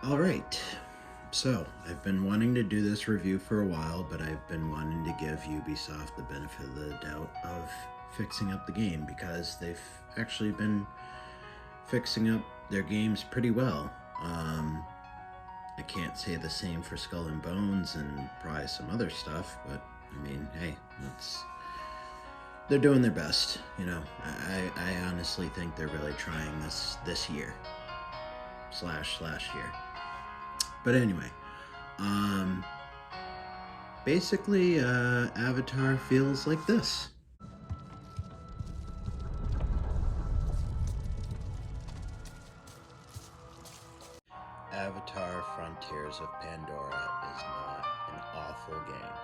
Alright, so I've been wanting to do this review for a while, but I've been wanting to give Ubisoft the benefit of the doubt of fixing up the game, because they've actually been fixing up their games pretty well. I can't say the same for Skull and Bones and probably some other stuff, but I mean, hey, they're doing their best, you know. I honestly think they're really trying this year / last year. But anyway, basically, Avatar feels like this. Avatar Frontiers of Pandora is not an awful game.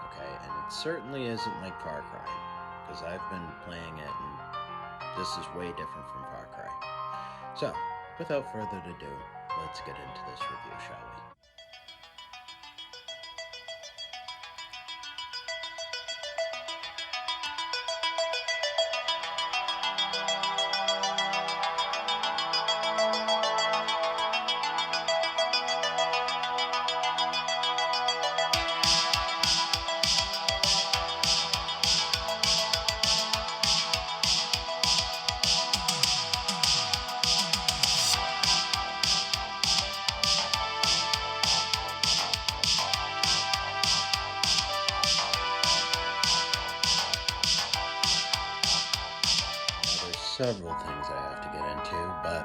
Okay, and it certainly isn't like Far Cry, because I've been playing it and this is way different from Far Cry. So, without further ado, let's get into this review, shall we? Several things I have to get into, but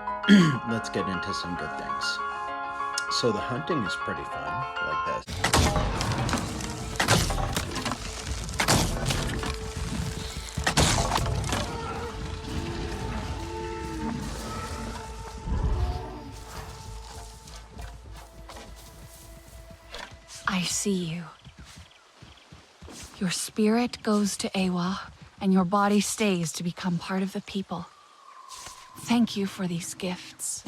let's get into some good things. So the hunting is pretty fun, like this. I see you. Your spirit goes to Awa, and your body stays to become part of the people. Thank you for these gifts.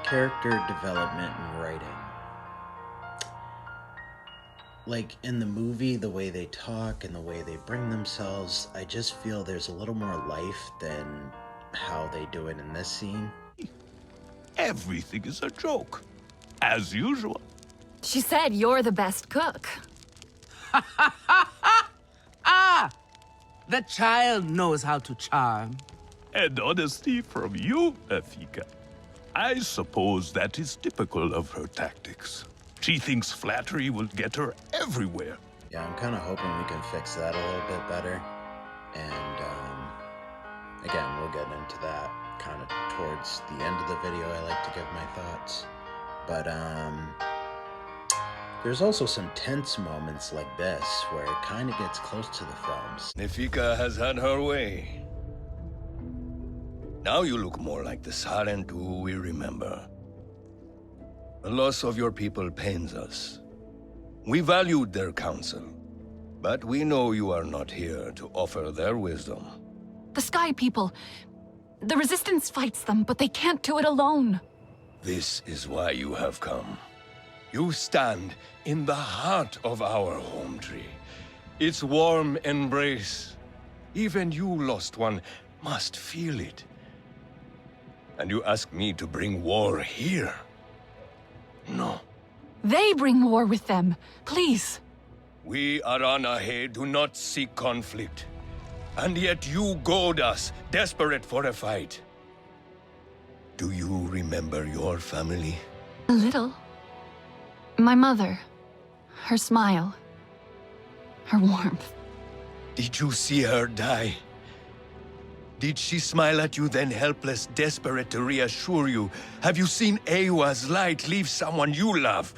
Character development and writing. Like in the movie, the way they talk and the way they bring themselves, I just feel there's a little more life than how they do it in this scene. Everything is a joke, as usual. She said you're the best cook. Ah! The child knows how to charm. And honesty from you, Afika. I suppose that is typical of her tactics. She thinks flattery will get her everywhere. Yeah, I'm kind of hoping we can fix that a little bit better. And, again, we'll get into that kind of towards the end of the video. I like to give my thoughts. But, there's also some tense moments like this, where it kind of gets close to the films. Nefika has had her way. Now you look more like the Sarent who we remember. The loss of your people pains us. We valued their counsel, but we know you are not here to offer their wisdom. The Sky People. The Resistance fights them, but they can't do it alone. This is why you have come. You stand in the heart of our home tree. Its warm embrace. Even you, lost one, must feel it. And you ask me to bring war here? No. They bring war with them. Please. We Aranahe do not seek conflict. And yet you goad us, desperate for a fight. Do you remember your family? A little. My mother. Her smile. Her warmth. Did you see her die? Did she smile at you then, helpless, desperate to reassure you? Have you seen Awa's light leave someone you love?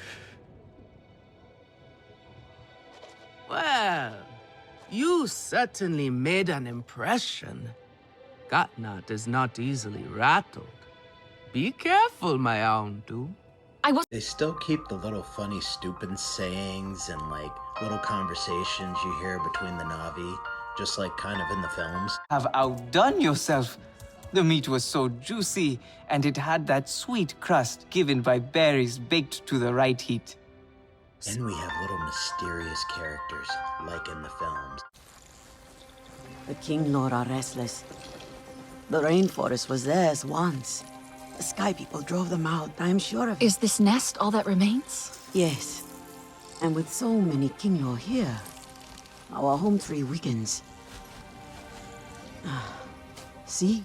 Well, you certainly made an impression. Gatnat is not easily rattled. Be careful, my Auntu. They still keep the little funny, stupid sayings and, like, little conversations you hear between the Na'vi, just like kind of in the films. Have outdone yourself. The meat was so juicy, and it had that sweet crust given by berries baked to the right heat. And we have little mysterious characters, like in the films. The King Lord are restless. The rainforest was theirs once. The Sky People drove them out, I'm sure of it. Is this nest all that remains? Yes. And with so many Kinglor here, our home tree weakens. See?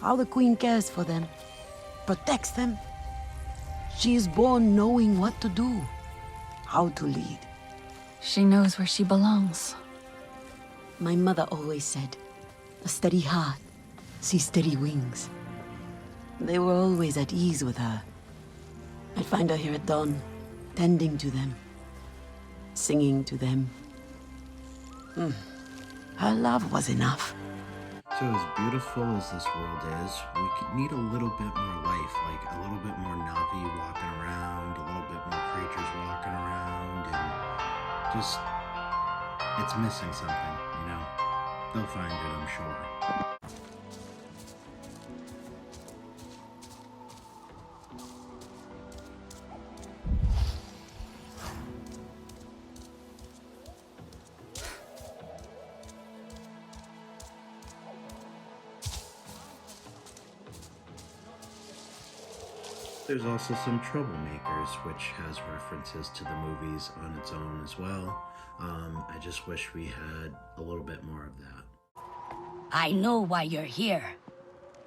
How the Queen cares for them. Protects them. She is born knowing what to do. How to lead. She knows where she belongs. My mother always said, a steady heart sees steady wings. They were always at ease with her. I'd find her here at dawn, tending to them, singing to them. Her love was enough. So as beautiful as this world is, we could need a little bit more life, like a little bit more Navi walking around, a little bit more creatures walking around, and just, it's missing something, you know? They'll find it, I'm sure. There's also some Troublemakers, which has references to the movies on its own as well. I just wish we had a little bit more of that. I know why you're here.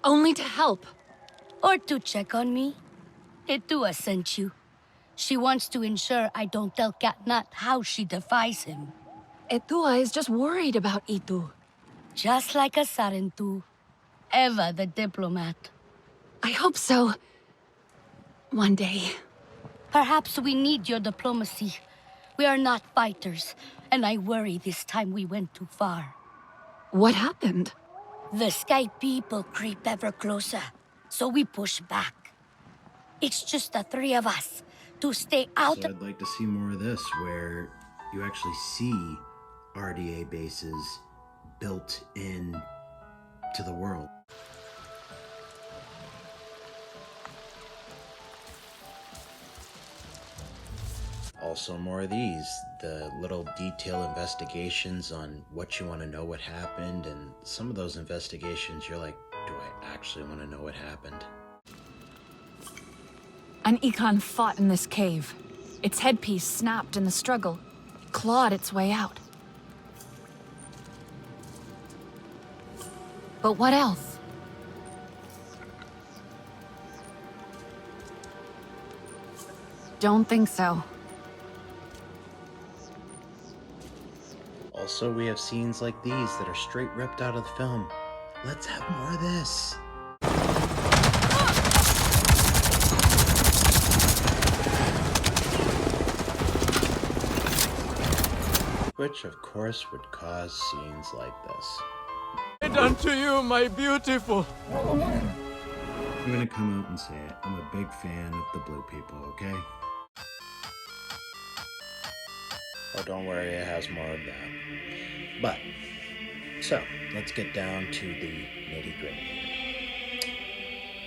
Only to help. Or to check on me. Itua sent you. She wants to ensure I don't tell Katnat how she defies him. Etua is just worried about Itu. Just like a Sarentu. Eva the diplomat. I hope so. One day. Perhaps we need your diplomacy. We are not fighters, and I worry this time we went too far. What happened? The Sky People creep ever closer, so we push back. It's just the three of us to stay out. So I'd like to see more of this, where you actually see RDA bases built in to the world. Also more of these, the little detail investigations on what you want to know what happened, and some of those investigations you're like, do I actually want to know what happened? An Econ fought in this cave. Its headpiece snapped in the struggle, clawed its way out. But what else? Don't think so. Also, we have scenes like these that are straight ripped out of the film. Let's have more of this. Which, of course, would cause scenes like this. And unto you, my beautiful. I'm gonna come out and say it. I'm a big fan of the blue people, okay? Oh, don't worry, it has more of that. But, so, let's get down to the nitty-gritty.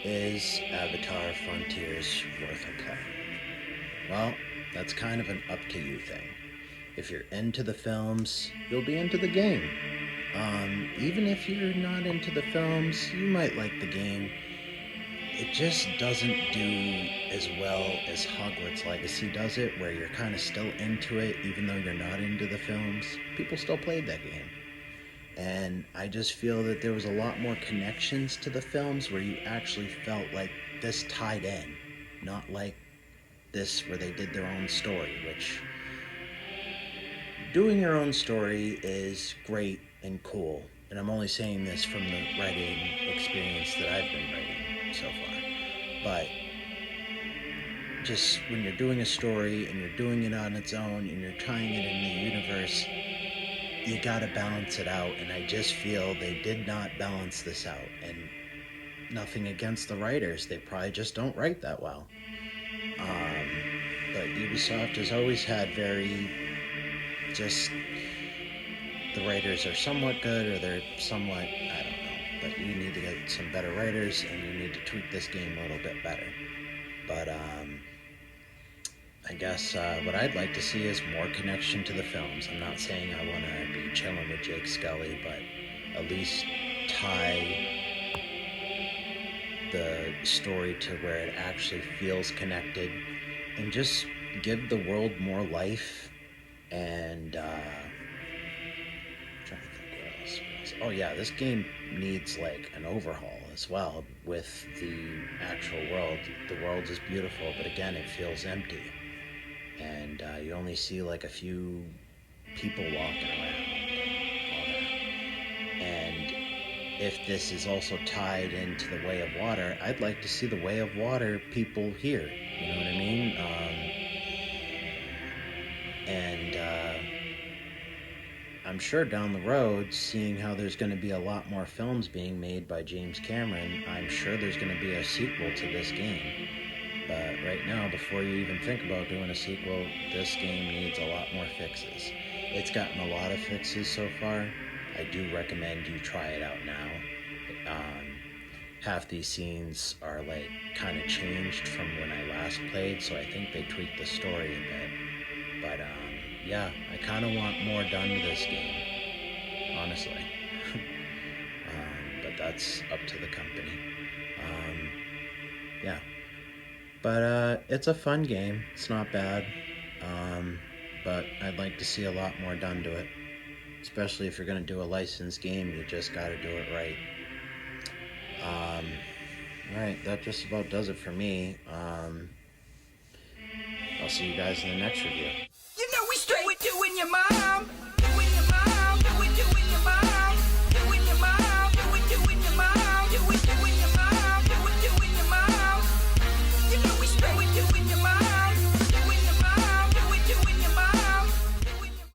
Is Avatar Frontiers worth a play? Well, that's kind of an up-to-you thing. If you're into the films, you'll be into the game. Even if you're not into the films, you might like the game. It just doesn't do as well as Hogwarts Legacy does it, where you're kind of still into it, even though you're not into the films. People still played that game. And I just feel that there was a lot more connections to the films where you actually felt like this tied in, not like this where they did their own story, which doing your own story is great and cool. And I'm only saying this from the writing experience that I've been writing so far. But just when you're doing a story and you're doing it on its own and you're tying it in the universe, you gotta balance it out. And I just feel they did not balance this out. And nothing against the writers, they probably just don't write that well. But Ubisoft has always had very just, the writers are somewhat good or they're somewhat, I don't know, but you need to get some better writers and you need to tweak this game a little bit better. But I guess what I'd like to see is more connection to the films. I'm not saying I want to be chilling with Jake Scully, but at least tie the story to where it actually feels connected, and just give the world more life. And trying to think what else. Oh yeah, this game needs like an overhaul as well with the actual world. The world is beautiful, but again, it feels empty, and you only see like a few people walking around and all that. And if this is also tied into the Way of Water, I'd like to see the Way of Water people here. You know what I mean? I'm sure down the road, seeing how there's going to be a lot more films being made by James Cameron, I'm sure there's going to be a sequel to this game. But right now, before you even think about doing a sequel, this game needs a lot more fixes. It's gotten a lot of fixes so far. I do recommend you try it out now. Half these scenes are like kind of changed from when I last played, so I think they tweaked the story a bit. But yeah, I kind of want more done to this game, honestly. But that's up to the company. Yeah. But it's a fun game. It's not bad. But I'd like to see a lot more done to it. Especially if you're going to do a licensed game, you just got to do it right. Alright, that just about does it for me. I'll see you guys in the next review. You know we straight with you and your mom.